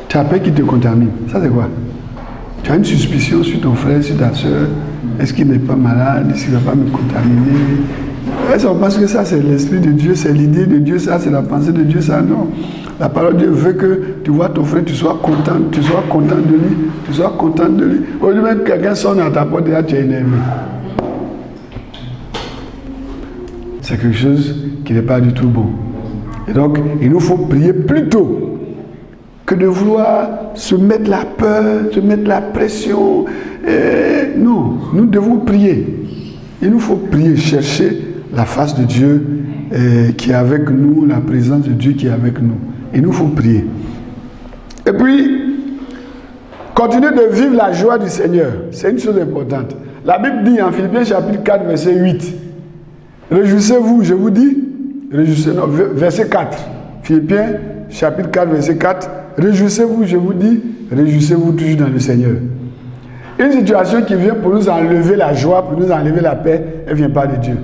Tu as peur qu'il te contamine. Ça, c'est quoi? Tu as une suspicion sur ton frère, sur ta soeur. Est-ce qu'il n'est pas malade? Est-ce qu'il ne va pas me contaminer? Est-ce qu'on pense que ça, c'est l'esprit de Dieu, c'est l'idée de Dieu, ça, c'est la pensée de Dieu, ça? Non. La parole de Dieu veut que tu vois ton frère, tu sois content de lui, tu sois content de lui. Au lieu même que quelqu'un sonne à ta porte, déjà tu es énervé. C'est quelque chose qui n'est pas du tout bon. Et donc, il nous faut prier plutôt que de vouloir se mettre la peur, se mettre la pression. Non, nous devons prier. Il nous faut prier, chercher la face de Dieu qui est avec nous, la présence de Dieu qui est avec nous. Il nous faut prier. Et puis, continuer de vivre la joie du Seigneur. C'est une chose importante. La Bible dit en Philippiens chapitre 4, verset 8. Réjouissez-vous, je vous dis. Verset 4. Philippiens chapitre 4, verset 4. Réjouissez-vous, je vous dis. Réjouissez-vous toujours dans le Seigneur. Une situation qui vient pour nous enlever la joie, pour nous enlever la paix, elle ne vient pas de Dieu.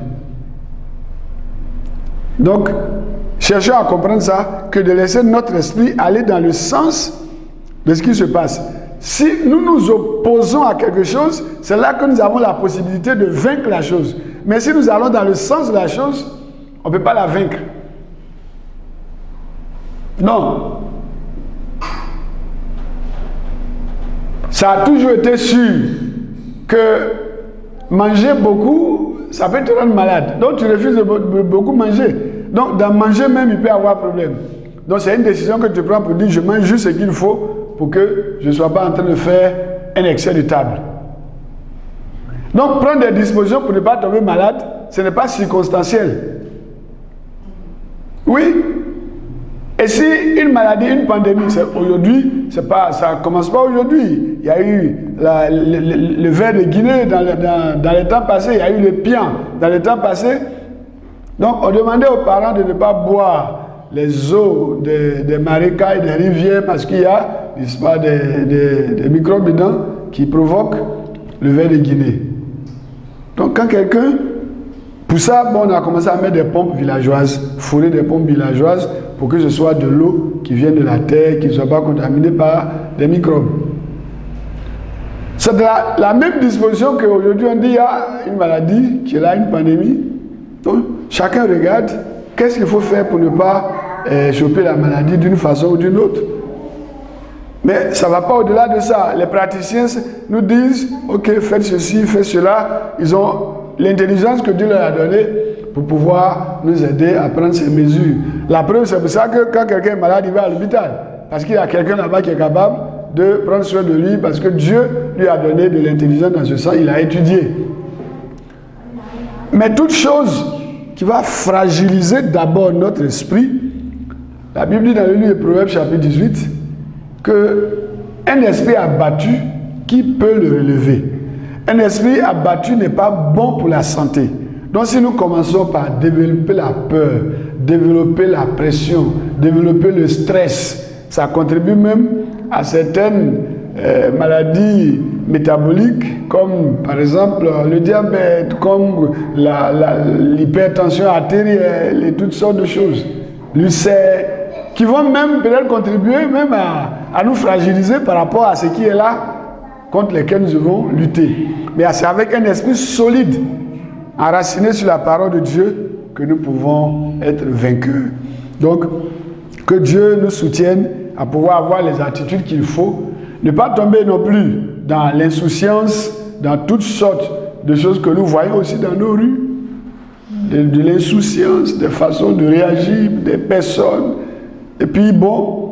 Donc, cherchons à comprendre ça, que de laisser notre esprit aller dans le sens de ce qui se passe. Si nous nous opposons à quelque chose, c'est là que nous avons la possibilité de vaincre la chose. Mais si nous allons dans le sens de la chose, on ne peut pas la vaincre. Non. Ça a toujours été sûr que manger beaucoup, ça peut te rendre malade. Donc tu refuses de beaucoup manger. Donc dans manger même, il peut y avoir problème. Donc c'est une décision que tu prends pour dire, je mange juste ce qu'il faut pour que je ne sois pas en train de faire un excès de table. Donc prendre des dispositions pour ne pas tomber malade, ce n'est pas circonstanciel. Oui. Et si une maladie, une pandémie, aujourd'hui, ça ne commence pas aujourd'hui. Il y a eu le ver de Guinée dans les temps passés, il y a eu le pian dans les temps passés. Donc on demandait aux parents de ne pas boire les eaux des marécages, des rivières, parce qu'il y a, n'est-ce pas, des microbes dedans qui provoquent le ver de Guinée. Donc quand quelqu'un, pour ça, bon, on a commencé à mettre des pompes villageoises, fourrer des pompes villageoises pour que ce soit de l'eau qui vient de la terre, qui ne soit pas contaminée par des microbes. C'est la même disposition qu'aujourd'hui on dit il y a une maladie qui est là, une pandémie. Donc chacun regarde qu'est-ce qu'il faut faire pour ne pas choper la maladie d'une façon ou d'une autre. Mais ça ne va pas au-delà de ça. Les praticiens nous disent, ok, faites ceci, faites cela. Ils ont l'intelligence que Dieu leur a donnée pour pouvoir nous aider à prendre ces mesures. La preuve, c'est pour ça que quand quelqu'un est malade, il va à l'hôpital. Parce qu'il y a quelqu'un là-bas qui est capable de prendre soin de lui, parce que Dieu lui a donné de l'intelligence dans ce sens, il a étudié. Mais toute chose qui va fragiliser d'abord notre esprit, la Bible dit dans le livre de Proverbes chapitre 18, qu'un esprit abattu, qui peut le relever? Un esprit abattu n'est pas bon pour la santé. Donc si nous commençons par développer la peur, développer la pression, développer le stress, ça contribue même à certaines maladies métaboliques, comme par exemple le diabète, comme l'hypertension artérielle et toutes sortes de choses, l'ulcère, qui vont même peut-être contribuer même à nous fragiliser par rapport à ce qui est là, contre lesquels nous devons lutter. Mais c'est avec un esprit solide, enraciné sur la parole de Dieu, que nous pouvons être vainqueurs. Donc, que Dieu nous soutienne à pouvoir avoir les attitudes qu'il faut, ne pas tomber non plus dans l'insouciance, dans toutes sortes de choses que nous voyons aussi dans nos rues, de l'insouciance, des façons de réagir, des personnes. Et puis bon,